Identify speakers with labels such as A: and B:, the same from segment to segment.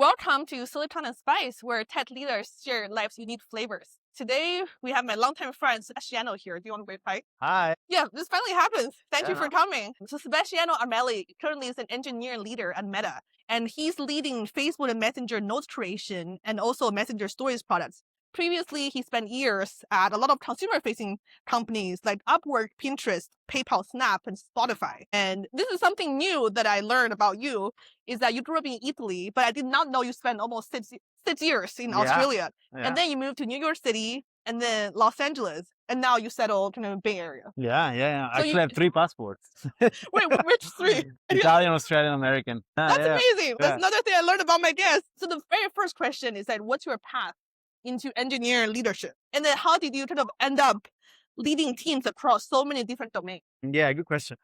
A: Welcome to Silicon and Spice, where tech leaders share life's unique flavors. Today, we have my longtime friend, Sebastiano here. Do you want to wave hi?
B: Hi.
A: Yeah, this finally happens. Thank you
B: Yeah.
A: for coming. So Sebastiano Armelli currently is an engineer leader at Meta, and he's leading Facebook and Messenger notes creation and also Messenger Stories products. Previously, he spent years at a lot of consumer-facing companies like Upwork, Pinterest, PayPal, Snap, and Spotify. And this is something new that I learned about you, is that you grew up in Italy, but I did not know you spent almost six years in Australia. And then you moved to New York City and then Los Angeles, and now you settled in the Bay Area.
B: Yeah.
A: So
B: Actually, I have 3 passports.
A: wait, which three?
B: Italian, Australian, American.
A: That's amazing. That's
B: Yeah.
A: another thing I learned about my guests. So the very first question is that what's your path into engineering leadership? And then how did you kind of end up leading teams across so many different domains?
B: Yeah, good question.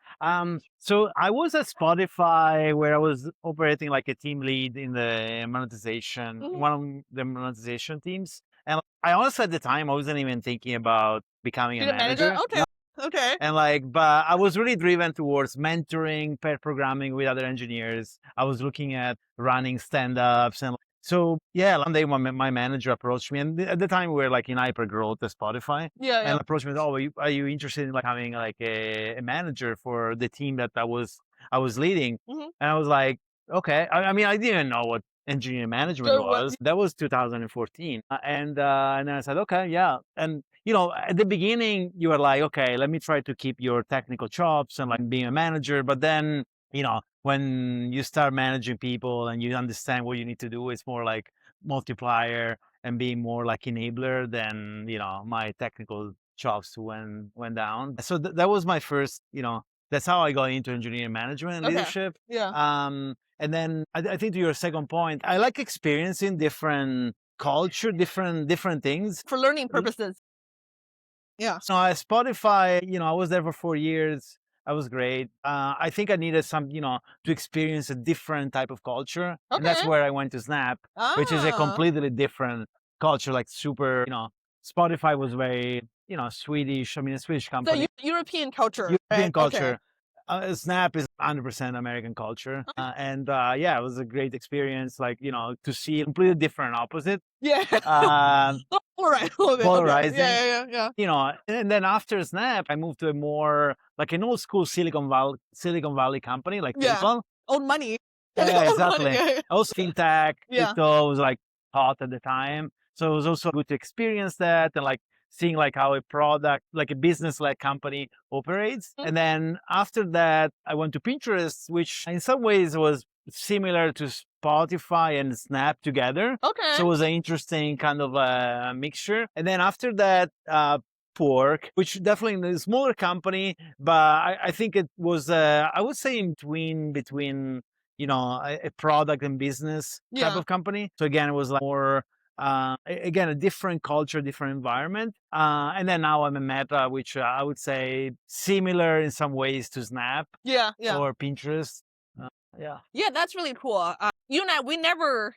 B: So I was at Spotify where I was operating like a team lead in the monetization, one of the monetization teams. And I honestly, at the time, I wasn't even thinking about becoming a
A: You're the manager?
B: manager.
A: Okay. Okay.
B: And but I was really driven towards mentoring, pair programming with other engineers. I was looking at running stand-ups. And so, yeah, one day my manager approached me. And at the time we were like in hyper growth at Spotify.
A: Yeah.
B: And approached me, oh, are you interested in like having like a manager for the team that I was leading? And I was like, okay. I mean, I didn't know what engineering management was. That was 2014. And then I said, okay, yeah. And at the beginning, you were like, okay, let me try to keep your technical chops and like being a manager. But then, when you start managing people and you understand what you need to do, it's more like multiplier and being more like enabler than, my technical chops went down. So that was my first, that's how I got into engineering management and leadership.
A: Yeah.
B: And then I think to your second point, I like experiencing different culture, different things.
A: For learning purposes. Yeah.
B: So at Spotify, I was there for 4 years. I was great. I think I needed some, to experience a different type of culture. And that's where I went to Snap, which is a completely different culture, like super, Spotify was very, Swedish. I mean, a Swedish company.
A: So European culture.
B: European culture.
A: Okay.
B: Snap is 100% American culture. And yeah, it was a great experience, like, to see a completely different opposite.
A: Yeah.
B: Polarizing.
A: Yeah.
B: And then after Snap, I moved to a more like an old school Silicon Valley company, like PayPal.
A: Old money.
B: Yeah, exactly.
A: Yeah.
B: Also fintech, crypto was like hot at the time. So it was also good to experience that and like seeing like how a product, like a business-led company operates. And then after that, I went to Pinterest, which in some ways was similar to Spotify and Snap together.
A: Okay.
B: So it was an interesting kind of mixture. And then after that, Pork, which definitely is a smaller company, but I think it was, I would say in between, a product and business type of company. So again, it was like more, again, a different culture, different environment. And then now I'm a Meta, which I would say similar in some ways to Snap.
A: Yeah.
B: Or Pinterest.
A: Yeah, that's really cool. You and I, we never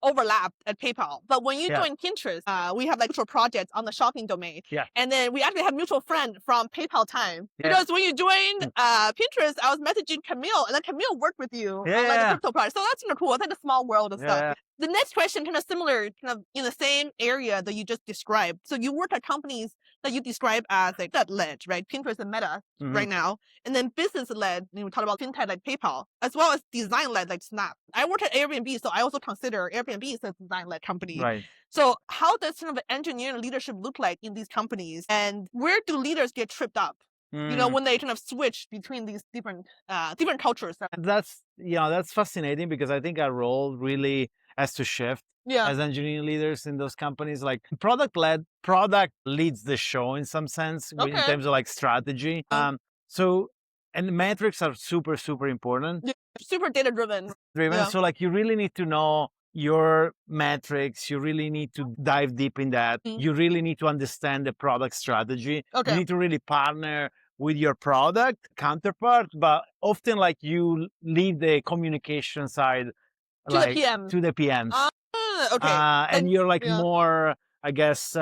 A: overlapped at PayPal, but when you joined Pinterest, we have like mutual projects on the shopping domain.
B: Yeah.
A: And then we actually have mutual friend from PayPal time. Because when you joined Pinterest, I was messaging Camille, and then Camille worked with you on like the crypto project. So that's kind of cool. It's like a small world of stuff. The next question, kind of similar, kind of in the same area that you just described. So you work at companies that you describe as like that led, right? Pinterest and Meta right now. And then business led, we talk about fintech like PayPal, as well as design led like Snap. I work at Airbnb, so I also consider Airbnb as a design led company.
B: Right.
A: So how does kind of engineering leadership look like in these companies? And where do leaders get tripped up? When they kind of switch between these different cultures.
B: That's fascinating because I think our role really has to shift as engineering leaders in those companies. Like product leads the show in some sense in terms of like strategy. And the metrics are super, super important.
A: Yeah, super data driven.
B: So like you really need to know your metrics. You really need to dive deep in that. You really need to understand the product strategy. You need to really partner with your product counterpart, but often like you lead the communication side
A: to the
B: PMs.
A: Okay.
B: And you're like more, I guess,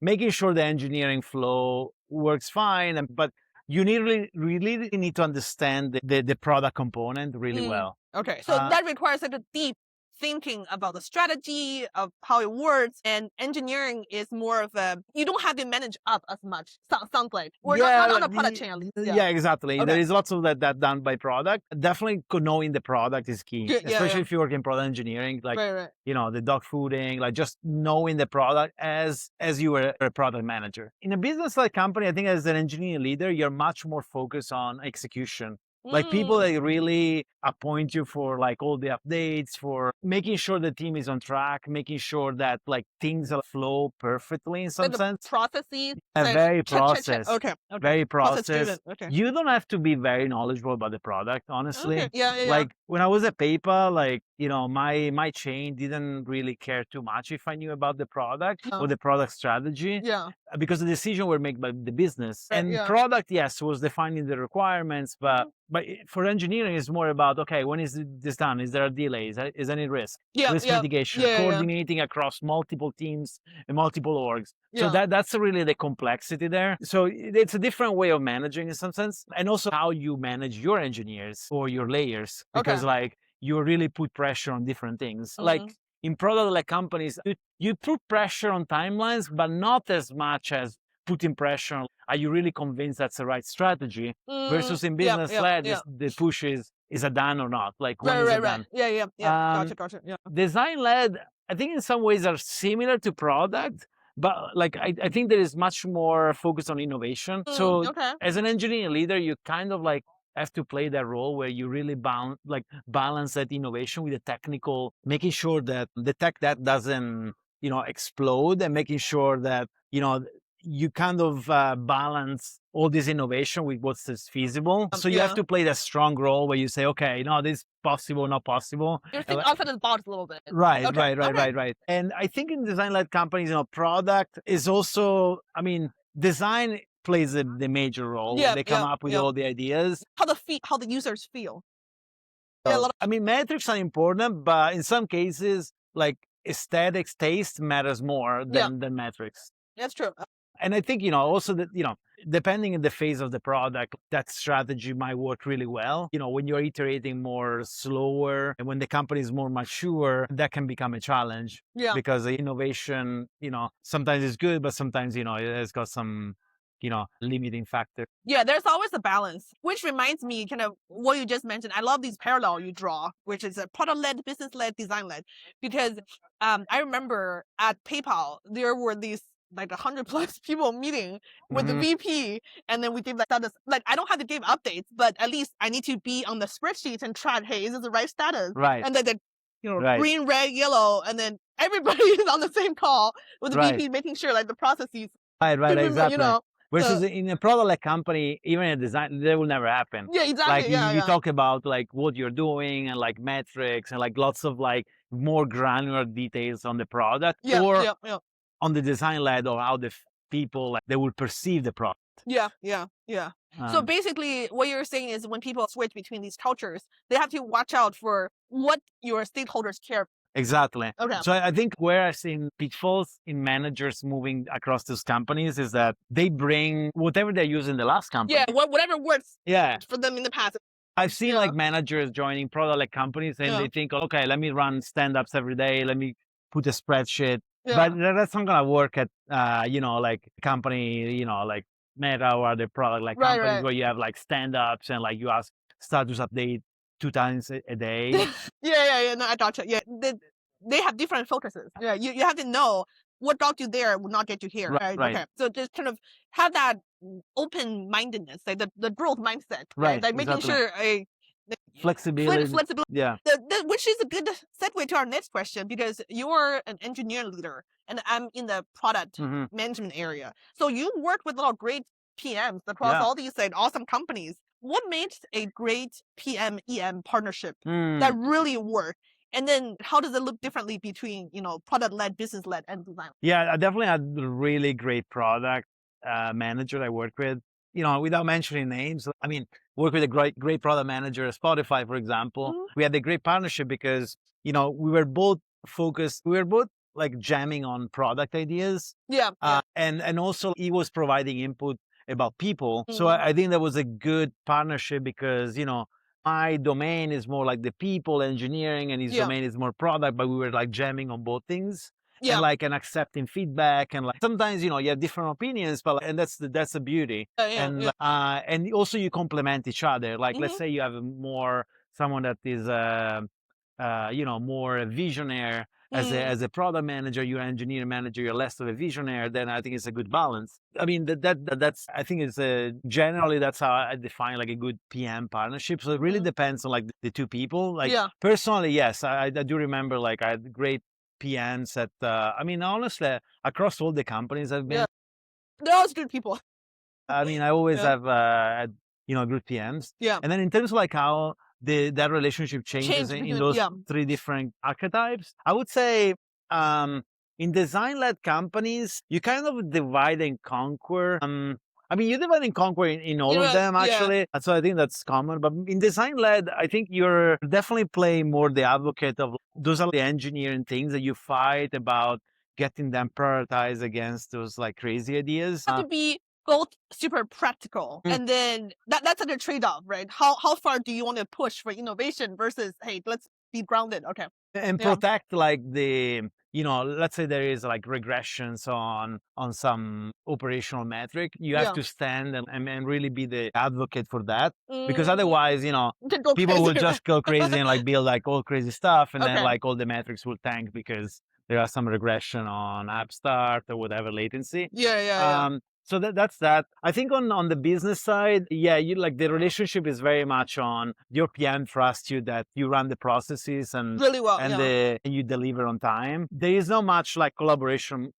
B: making sure the engineering flow works fine. But you really need to understand the product component really well.
A: Okay. So that requires like a deep thinking about the strategy of how it works, and engineering is more of a, you don't have to manage up as much, sounds like. We're not on a product chain, at least.
B: Yeah, exactly.
A: Okay.
B: There is lots of that done by product. Definitely knowing the product is key, especially if you work in product engineering, like, the dog fooding, like just knowing the product as you were a product manager. In a business-like company, I think as an engineering leader, you're much more focused on execution. Like people that really appoint you for like all the updates, for making sure the team is on track, making sure that like things flow perfectly in some sense.
A: Processes.
B: Very process.
A: Okay.
B: Very process.
A: Okay.
B: You don't have to be very knowledgeable about the product, honestly.
A: Okay. Yeah.
B: Like when I was at PayPal, like, my chain didn't really care too much if I knew about the product or the product strategy.
A: Yeah.
B: Because the decision were made by the business. And product, yes, was defining the requirements, but for engineering, it's more about, okay, when is this done? Is there a delay? Is there any risk? Risk mitigation, coordinating across multiple teams and multiple orgs. So that's really the complexity there. So it's a different way of managing in some sense. And also how you manage your engineers or your layers, because like you really put pressure on different things. Like in product-led companies, you put pressure on timelines, but not as much as putting pressure on, are you really convinced that's the right strategy? Versus in business-led, the push is it done or not? Like, when is it done?
A: Yeah. Gotcha. Yeah.
B: Design-led, I think in some ways are similar to product, but like I think there is much more focus on innovation. So as an engineering leader, you kind of like have to play that role where you really balance that innovation with the technical, making sure that the tech that doesn't, explode, and making sure that, you kind of balance all this innovation with what's feasible. So you have to play that strong role where you say, okay, this is possible, not possible.
A: You're thinking outside of the box a little bit.
B: Right. And I think in design-led companies, product is also, design plays the major role. They come up with all the ideas.
A: How the users feel.
B: Metrics are important, but in some cases, like aesthetics, taste matters more than metrics.
A: That's true.
B: And I think, also that, depending on the phase of the product, that strategy might work really well. When you're iterating more slower and when the company is more mature, that can become a challenge.
A: Yeah.
B: Because the innovation, sometimes is good, but sometimes, it has got some, limiting factor.
A: Yeah, there's always a balance, which reminds me kind of what you just mentioned. I love these parallel you draw, which is a product-led, business-led, design-led. Because I remember at PayPal, there were these like 100+ people meeting with the VP, and then we gave status. Like, I don't have to give updates, but at least I need to be on the spreadsheet and track, hey, is this the right status?
B: Right.
A: And then green, red, yellow, and then everybody is on the same call with the VP, making sure like the processes.
B: Right, exactly. Versus in a product-led company, even in design, that will never happen.
A: Yeah, exactly.
B: Like you talk about like what you're doing and like metrics and like lots of like more granular details on the product or on the design-led, or how the people they will perceive the product.
A: Yeah. So basically, what you're saying is when people switch between these cultures, they have to watch out for what your stakeholders care.
B: Exactly.
A: Okay.
B: So I think where I've seen pitfalls in managers moving across those companies is that they bring whatever they use in the last company.
A: Yeah, whatever works for them in the past.
B: I've seen like managers joining product-led companies and they think, okay, let me run stand-ups every day. Let me put a spreadsheet. But that's not going to work at, like company, like Meta or other product-like companies where you have like stand-ups and like you ask status update 2 times a day.
A: Yeah. No, I gotcha. Yeah, they have different focuses. Yeah, you have to know what got you there will not get you here. Right. Okay. So just kind of have that open-mindedness, like the growth mindset. Right. Like making sure
B: flexibility. Yeah.
A: Which is a good segue to our next question, because you're an engineering leader and I'm in the product management area. So you work with a lot of great PMs across all these awesome companies. What makes a great PM-EM partnership that really work? And then how does it look differently between, product-led, business-led, and design?
B: Yeah, I definitely had a really great product manager I work with. Without mentioning names, work with a great product manager at Spotify, for example. We had a great partnership because, we were both focused. We were both like jamming on product ideas.
A: Yeah.
B: And also he was providing input about people. So I think that was a good partnership because, my domain is more like the people engineering and his domain is more product, but we were like jamming on both things.
A: Yeah.
B: And accepting feedback, and like sometimes you have different opinions, but and that's the beauty. And also you complement each other. Like let's say you have someone that is more visionary as a product manager, you're an engineer manager, you're less of a visionary, then I think it's a good balance. I mean, that's I think it's generally that's how I define like a good PM partnership. So it really depends on like the two people. Like personally, yes, I do remember like I had great PMs at I mean, honestly, across all the companies I've been,
A: they're always good people.
B: I mean, I always have had, good PMs.
A: Yeah.
B: And then in terms of like how that relationship changes in those three different archetypes, I would say in design-led companies, you kind of divide and conquer. I mean, you divide and conquer in all of them, actually. So I think that's common. But in design-led, I think you're definitely playing more the advocate of those are the engineering things that you fight about getting them prioritized against those like crazy ideas.
A: To be both super practical and then that's like a trade-off, right? How far do you want to push for innovation versus, hey, let's be grounded. Okay.
B: And protect like the, let's say there is like regressions on some operational metric. You have to stand and really be the advocate for that, because otherwise, people will just go crazy and like build like all crazy stuff, and then like all the metrics will tank because there are some regression on app start or whatever latency. So that's that. I think on the business side, you like the relationship is very much on your PM trusts you that you run the processes and
A: really well,
B: and you deliver on time. There is not much like collaboration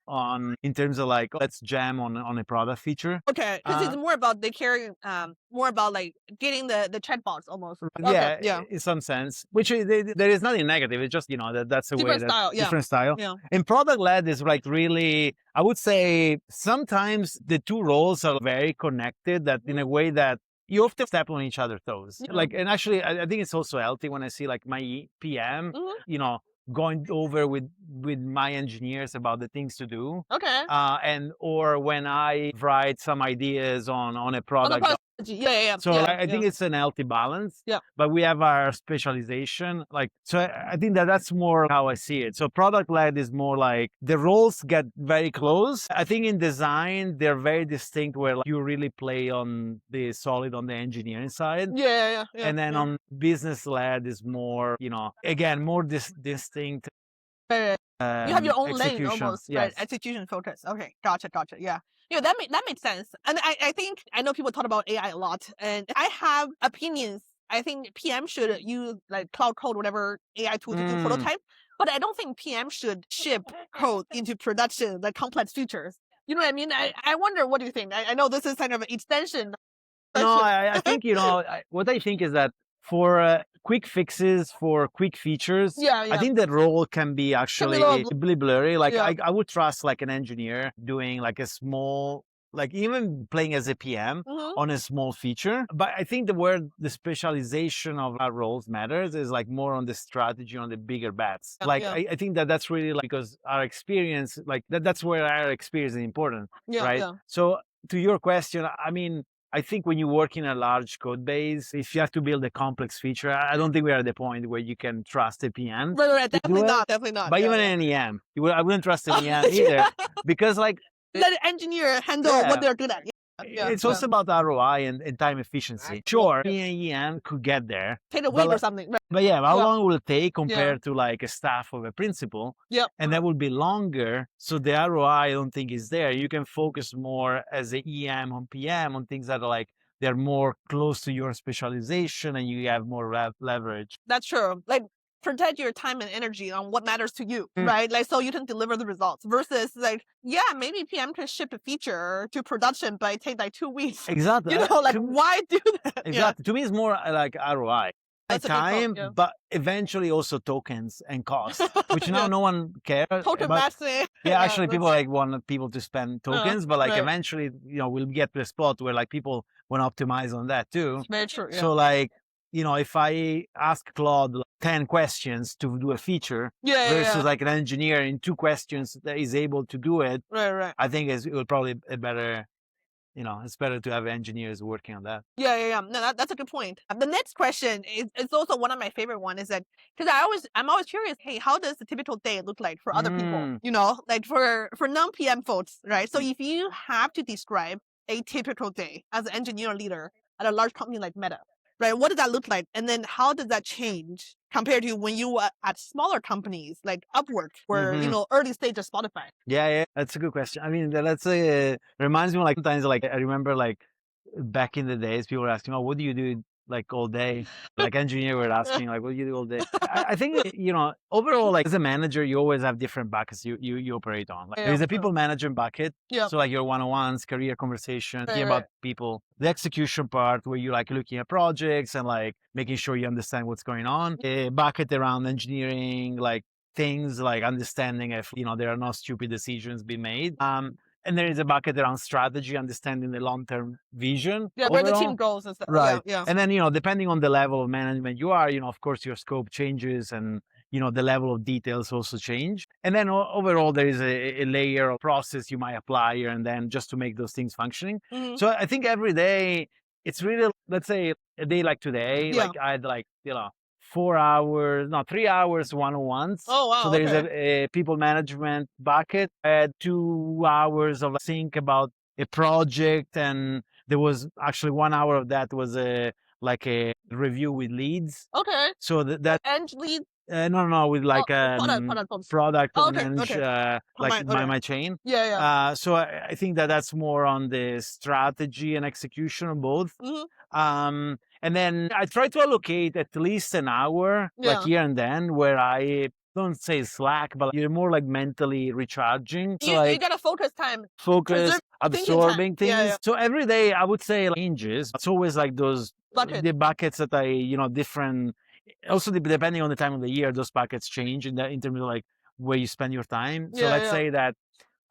B: in terms of like let's jam on a product feature.
A: Okay, because it's more about they care more about like getting the chatbots almost.
B: In some sense, which there is nothing negative. It's just that's a
A: different
B: way
A: style,
B: different style. And product led is like really, I would say sometimes the two roles are very connected, that in a way that you often step on each other's toes. Like, and actually, I think it's also healthy when I see like my PM, going over with my engineers about the things to do.
A: Okay.
B: Or when I write some ideas on a product. So I think it's an healthy balance. But we have our specialization. So I think that's more how I see it. So product led is more like the roles get very close. I think in design, they're very distinct, where like, you really play on the engineering side. And then on business led is more, again, more distinct.
A: You have your own lane almost,
B: yes.
A: right? Execution focus. Okay, gotcha. Yeah. That makes sense. And I think I know people talk about AI a lot, and I have opinions. I think PM should use like Cloud Code, whatever AI tool to do prototype, but I don't think PM should ship code into production, like complex features. You know what I mean? I wonder, what do you think? I know this is kind of an extension.
B: No, I think, what I think is that for quick fixes, for quick features, I think that role can be actually really blurry. Like I would trust like an engineer doing like a small, like even playing as a PM on a small feature. But I think where the specialization of our roles matters is like more on the strategy, on the bigger bets. I think that's really like, because our experience, like that's where our experience is important, right? So to your question, I mean, I think when you work in a large code base, if you have to build a complex feature, I don't think we're at the point where you can trust a PM.
A: Right, definitely not.
B: But even an EM, I wouldn't trust an EM either, because like
A: let the engineer handle what they're good at.
B: It's also about ROI and time efficiency. Sure, an EM could get there.
A: Take a week or something.
B: But how long will it take compared to like a staff of a principal? And that will be longer. So the ROI, I don't think, is there. You can focus more as an EM on PM on things that are like, they're more close to your specialization and you have more leverage.
A: That's true. Like, protect your time and energy on what matters to you, right? Like, so you can deliver the results versus like, maybe PM can ship a feature to production, but it take like 2 weeks.
B: Exactly.
A: Why do that?
B: Exactly. To me, it's more like ROI. Time, but eventually also tokens and costs, which now no one cares.
A: Token maxing.
B: Actually, people like want people to spend tokens, but like eventually, we'll get to a spot where like people want to optimize on that too.
A: Very true.
B: So like, if I ask Claude 10 questions to do a feature versus like an engineer in 2 questions that is able to do it,
A: right.
B: I think it will probably a better it's better to have engineers working on that.
A: Yeah. No, that's a good point. The next question is also one of my favorite one is that, because I'm always curious, hey, how does the typical day look like for other people? Like for non-PM folks, right? So if you have to describe a typical day as an engineer leader at a large company like Meta, right? What does that look like? And then how does that change compared to when you were at smaller companies like Upwork or, early stage of Spotify?
B: Yeah, that's a good question. I mean, that's reminds me like sometimes like I remember like back in the days, people were asking, "Oh, what do you do like all day?" Like engineer were asking, like, "What do you do all day?" I think overall, like as a manager, you always have different buckets you operate on. Like, there's a people management bucket, so like your one-on-ones, career conversation, thinking about people. The execution part where you're like looking at projects and like making sure you understand what's going on. A bucket around engineering, like things like understanding if there are no stupid decisions being made. And there is a bucket around strategy, understanding the long-term vision.
A: Yeah, where the team goes and stuff.
B: Right.
A: Yeah.
B: And then, depending on the level of management you are, of course, your scope changes and, the level of details also change. And then overall, there is a layer of process you might apply here and then just to make those things functioning. So I think every day, it's really, let's say a day like today, like I had like, 3 hours one-on-ones.
A: Oh, wow.
B: So there is a people management bucket. I had 2 hours of think about a project, and there was actually 1 hour of that was a review with leads.
A: Okay.
B: So that
A: Eng lead.
B: No, with like product and like my chain.
A: Yeah.
B: So I think that's more on the strategy and execution of both. And then I try to allocate at least an hour, like here and then, where I don't say slack, but you're more like mentally recharging. So
A: you gotta focus time.
B: Focus, absorbing things.
A: Yeah.
B: So every day I would say changes. It's always like those the buckets that different. Also, depending on the time of the year, those buckets change in terms of like where you spend your time. So let's say that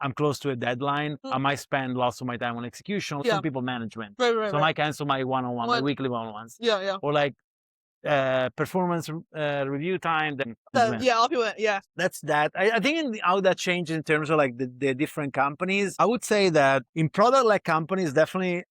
B: I'm close to a deadline. I might spend lots of my time on execution, some people management.
A: Right.
B: So I might cancel my one-on-one, my weekly one-on-ones.
A: Yeah.
B: Or like performance review time. Then
A: I'll do it. Yeah.
B: That's that. I think how that changed in terms of like the different companies. I would say that in product-like companies, definitely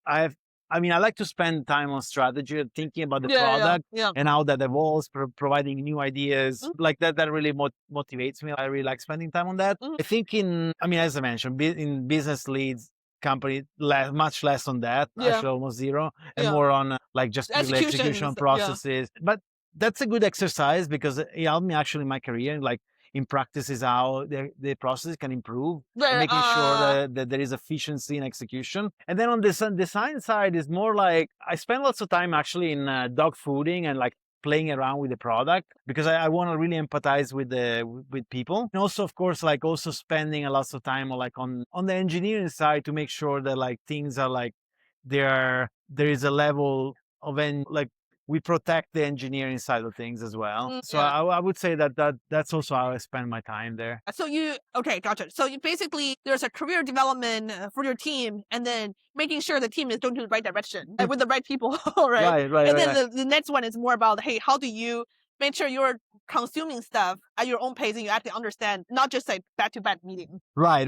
B: I like to spend time on strategy, thinking about the product and how that evolves, providing new ideas. Like that really motivates me. I really like spending time on that. I think as I mentioned, in business leads company, much less on that, actually almost zero, and more on like just execution processes. But that's a good exercise because it helped me actually in my career, like in practice is how the process can improve, making sure that there is efficiency in execution. And then on the design side is more like I spend lots of time actually in dog fooding and like playing around with the product because I want to really empathize with people. And also, of course, like also spending a lot of time on the engineering side to make sure that like things are like there is a level of we protect the engineering side of things as well. So I would say that's also how I spend my time there.
A: So gotcha. So you basically, there's a career development for your team and then making sure the team is going to the right direction with the right people, right?
B: Right.
A: And then the next one is more about, hey, how do you make sure you're consuming stuff at your own pace and you actually understand, not just like back-to-back meetings.
B: Right.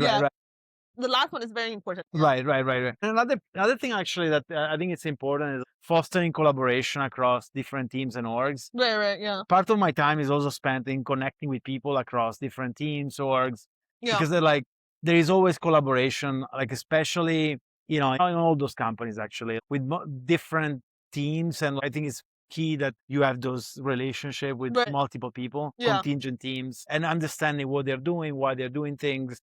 A: The last one is very important.
B: Right. And another thing actually that I think it's important is fostering collaboration across different teams and orgs.
A: Right, yeah.
B: Part of my time is also spent in connecting with people across different teams, orgs, because there is always collaboration, like especially, in all those companies actually with different teams. And I think it's key that you have those relationships with multiple people, contingent teams, and understanding what they're doing, why they're doing things.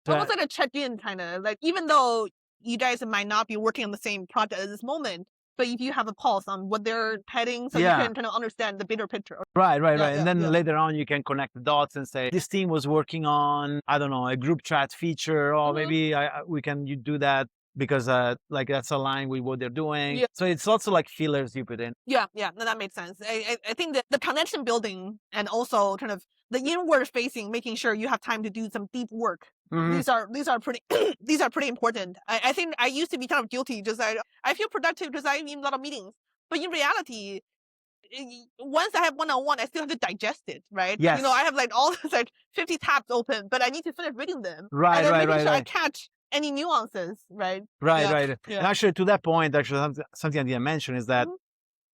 A: Almost like a check-in kind of, like even though you guys might not be working on the same project at this moment, but if you have a pulse on what they're heading, so you can kind of understand the bigger picture.
B: Right. And then later on, you can connect the dots and say, this team was working on, I don't know, a group chat feature, or maybe we can do that because like that's aligned with what they're doing. So it's also like fillers you put in.
A: No, that makes sense. I think that the connection building and also kind of the inward facing, making sure you have time to do some deep work. These are pretty these are pretty important. I think I used to be kind of guilty, just I feel productive because I have a lot of meetings. But in reality, once I have one-on-one, I still have to digest it, right?
B: Yes.
A: I have like all these like 50 tabs open, but I need to finish reading them.
B: Right.
A: Sure I catch any nuances, right?
B: Right,
A: Yeah.
B: right. And
A: Yeah.
B: actually, to that point, actually, something I didn't mention is that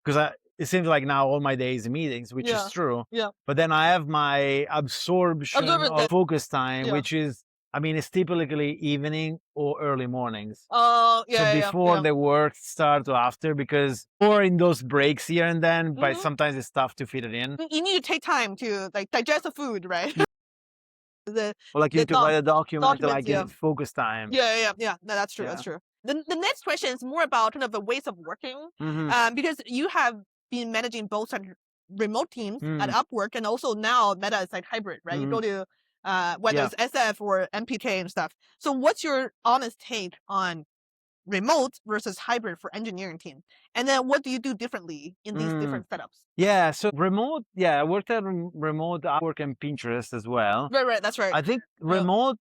B: because it seems like now all my days in meetings, which is true.
A: Yeah.
B: But then I have my absorption or focus time, which is, I mean, it's typically evening or early mornings.
A: Oh,
B: So before the work starts or after, because or in those breaks here and then, but sometimes it's tough to fit it in.
A: You need to take time to like digest the food, right?
B: Or like you need to write a document, like in focus time.
A: Yeah. No, that's true. That's true. The next question is more about kind of the ways of working, because you have been managing both remote teams at Upwork, and also now Meta is like hybrid, right? You go to whether it's SF or MPK and stuff. So what's your honest take on remote versus hybrid for engineering team? And then what do you do differently in these different setups?
B: Yeah, so remote, I worked at remote Upwork and Pinterest as well.
A: Right, that's right.
B: I think remote,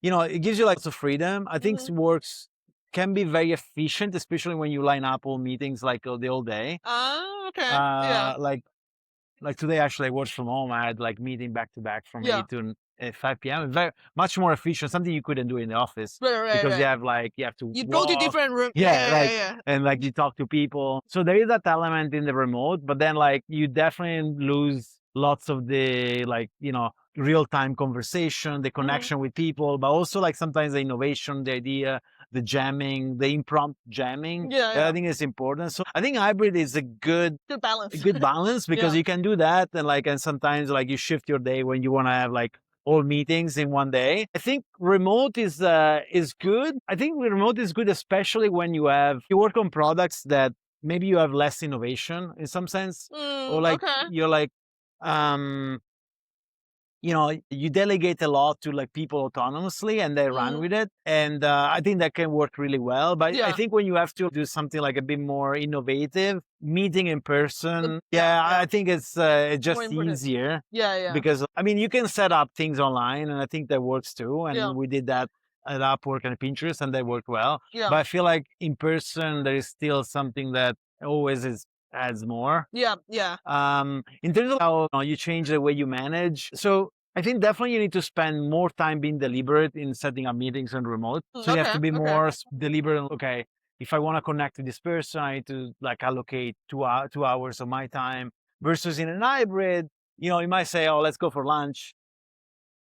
B: it gives you lots of freedom. I think works can be very efficient, especially when you line up all meetings like the whole day.
A: Oh, okay.
B: Like today, actually, I worked from home. I had like meeting back to back from 8 to 5 p.m. Very much more efficient. Something you couldn't do in the office because you have to
A: go to different rooms.
B: And like you talk to people. So there is that element in the remote, but then like you definitely lose lots of the real-time conversation, the connection with people, but also like sometimes the innovation, the idea, the jamming, the impromptu jamming. I think it's important. So I think hybrid is a good balance because you can do that and sometimes like you shift your day when you want to have like all meetings in one day. I think remote is good. I think remote is good, especially when you work on products that maybe you have less innovation in some sense, or like you're like you delegate a lot to like people autonomously and they run with it. And I think that can work really well. But I think when you have to do something like a bit more innovative, meeting in person, I think it's just easier. Because I mean, you can set up things online and I think that works too. And we did that at Upwork and Pinterest and they worked well. But I feel like in person, there is still something that always adds more. In terms of how you change the way you manage. So I think definitely you need to spend more time being deliberate in setting up meetings on remote. So you have to be more deliberate. Okay, if I want to connect to this person, I need to like allocate 2 hours of my time versus in an hybrid, you might say, oh, let's go for lunch.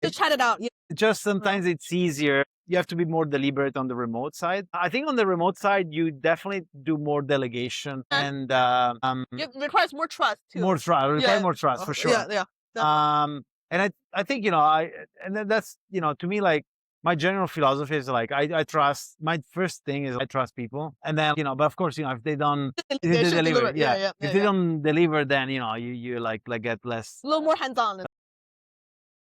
A: Just chat it out.
B: Just sometimes it's easier. You have to be more deliberate on the remote side. I think on the remote side, you definitthen do more delegation and
A: it requires more trust too.
B: More trust, for sure. And I think that's to me like my general philosophy is like I trust. My first thing is I trust people, and then but of course if they don't deliver, if they don't deliver, then you like get less,
A: a little more hands-on.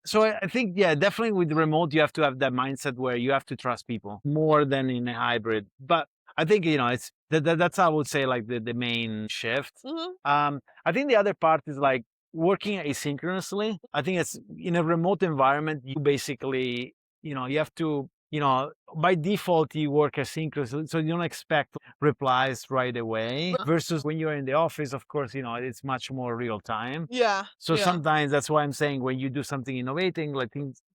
B: So I think, definitely with remote, you have to have that mindset where you have to trust people more than in a hybrid. But I think, it's that's how I would say like the main shift. I think the other part is like working asynchronously. I think it's in a remote environment, you basically, you have to, by default, you work asynchronously. So you don't expect replies right away versus when you're in the office, of course, it's much more real time. So sometimes that's why I'm saying when you do something innovating, like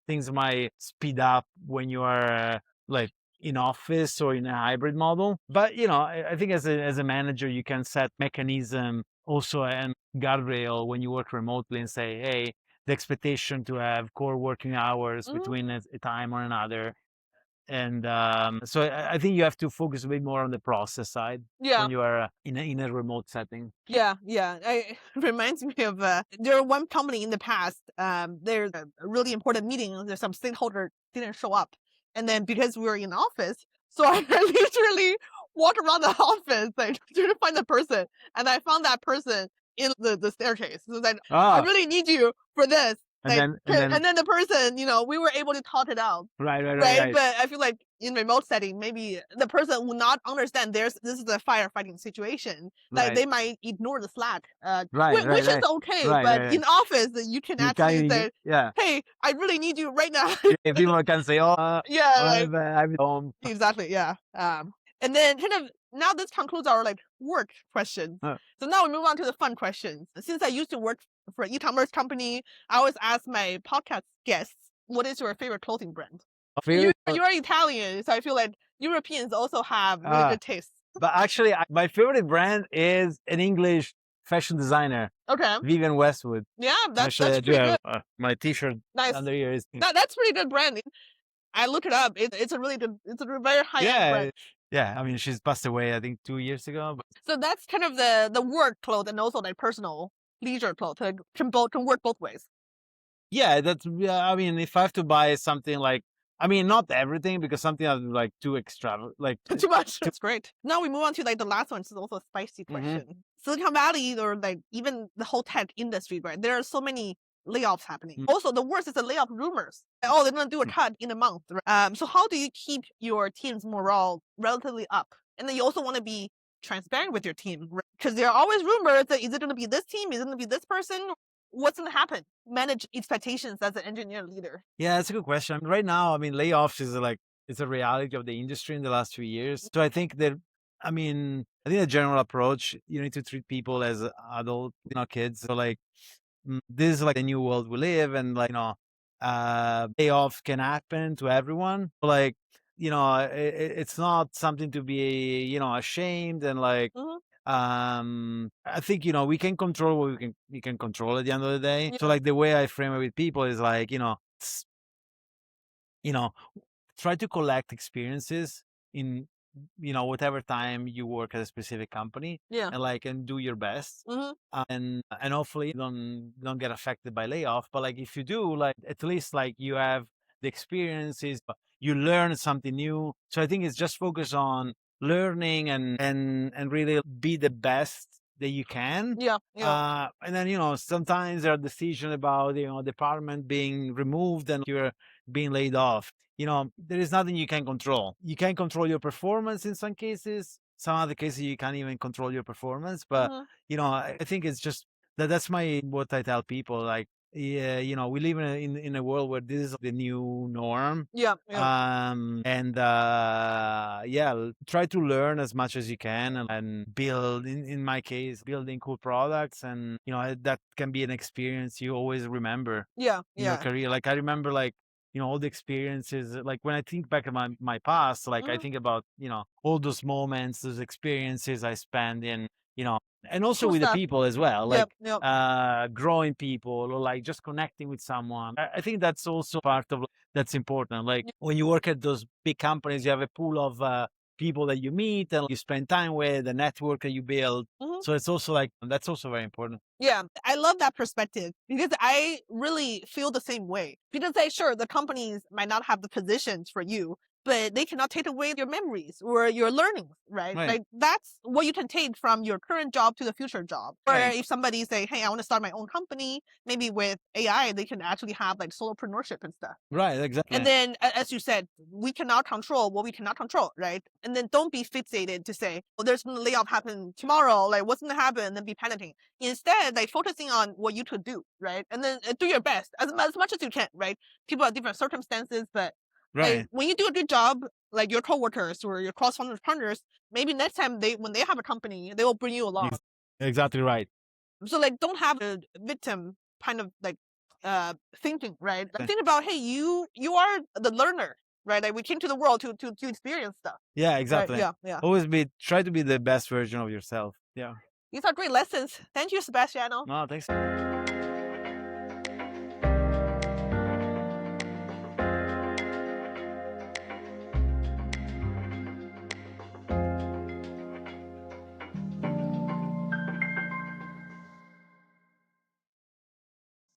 B: things might speed up when you are like in office or in a hybrid model. But, I think as a manager, you can set mechanism also and guardrail when you work remotely and say, hey, the expectation to have core working hours between a time or another. And so I think you have to focus a bit more on the process side when you are in a remote setting.
A: It reminds me of there one company in the past. There's a really important meeting. There's some stakeholder didn't show up, and then because we were in office, so I literally walked around the office like trying to find the person, and I found that person in the staircase. So then I really need you for this. And then the person, we were able to talk it out.
B: Right.
A: But I feel like in remote setting, maybe the person will not understand this is a firefighting situation. Like they might ignore the Slack, which is okay. But in office, you can actually say, hey, I really need you right now.
B: If people can say, I'm home.
A: Exactly, and then kind of now this concludes our like work questions. So now we move on to the fun questions. Since I used to work for an e-commerce company, I always ask my podcast guests, what is your favorite clothing brand? You're Italian, so I feel like Europeans also have really good taste.
B: But actually, my favorite brand is an English fashion designer.
A: Okay.
B: Vivian Westwood.
A: Yeah, that's
B: Actually,
A: pretty good.
B: My T-shirt
A: Nice.
B: under here is.
A: That's pretty good brand. I look it up. It's a really good. It's a very high end brand.
B: Yeah. I mean, she's passed away, I think, 2 years ago. But...
A: So that's kind of the work clothes and also like personal leisure clothes can work both ways.
B: Yeah, that's. I mean, if I have to buy something like, I mean, not everything, because something is like too extravagant, like
A: too much. That's great. Now we move on to like the last one, which is also a spicy question. Silicon Valley, or like even the whole tech industry, right? There are so many layoffs happening. Also, the worst is the layoff rumors. Oh, they're gonna do a cut in a month. So how do you keep your team's morale relatively up? And then you also want to be transparent with your team, because there are always rumors that is it going to be this team? Is it going to be this person? What's going to happen? Manage expectations as an engineer leader.
B: Yeah, that's a good question. Right now, I mean, layoffs is like, it's a reality of the industry in the last few years. So I think that, I think the general approach, you need to treat people as adult, kids. So like, this is like the new world we live, and like, layoff can happen to everyone. Like, it's not something to be, ashamed, and like, I think, we can control what we can control at the end of the day. So like the way I frame it with people is like, try to collect experiences in, whatever time you work at a specific company, and do your best. And hopefully don't get affected by layoff. But like, if you do, like, at least like you have the experiences, you learn something new. So I think it's just focus on learning and really be the best that you can. And then, sometimes there are decisions about, department being removed and you're being laid off. There is nothing you can control. You can control your performance in some cases. Some other cases you can't even control your performance. But I think it's just that's what I tell people. Like, yeah, we live in a world where this is the new norm. And try to learn as much as you can, and build. In my case, building cool products, and that can be an experience you always remember. In your career. Like, I remember, like, all the experiences. Like, when I think back at my past, like, I think about all those moments, those experiences I spent in, and also
A: Cool
B: with
A: stuff.
B: the people as well, like growing people, or like just connecting with someone. I think that's also part of that's important. Like, when you work at those big companies, you have a pool of people that you meet and you spend time with, the network that you build. So it's also like, that's also very important.
A: Yeah, I love that perspective, because I really feel the same way. Because sure, the companies might not have the positions for you, but they cannot take away your memories or your learnings, right? Like, that's what you can take from your current job to the future job. Or if somebody say, hey, I want to start my own company, maybe with AI, they can actually have like solopreneurship and stuff.
B: Right, exactly.
A: And then, as you said, we cannot control what we cannot control, right? And then don't be fixated to say, well, there's going to layoff happen tomorrow, like, what's going to happen? And then be panicking. Instead, like, focusing on what you could do, right? And then do your best as much as you can, right? People have different circumstances, but like, when you do a good job, like your coworkers or your cross-functional partners, maybe next time when they have a company, they will bring you along.
B: Exactly right. So
A: like, don't have a victim kind of like thinking, right? Like, think about, hey, you are the learner, right? Like, we came to the world to experience stuff.
B: Yeah, exactly.
A: Right? Yeah.
B: Always try to be the best version of yourself. Yeah.
A: These are great lessons. Thank you, Sebastiano.
B: No, thanks.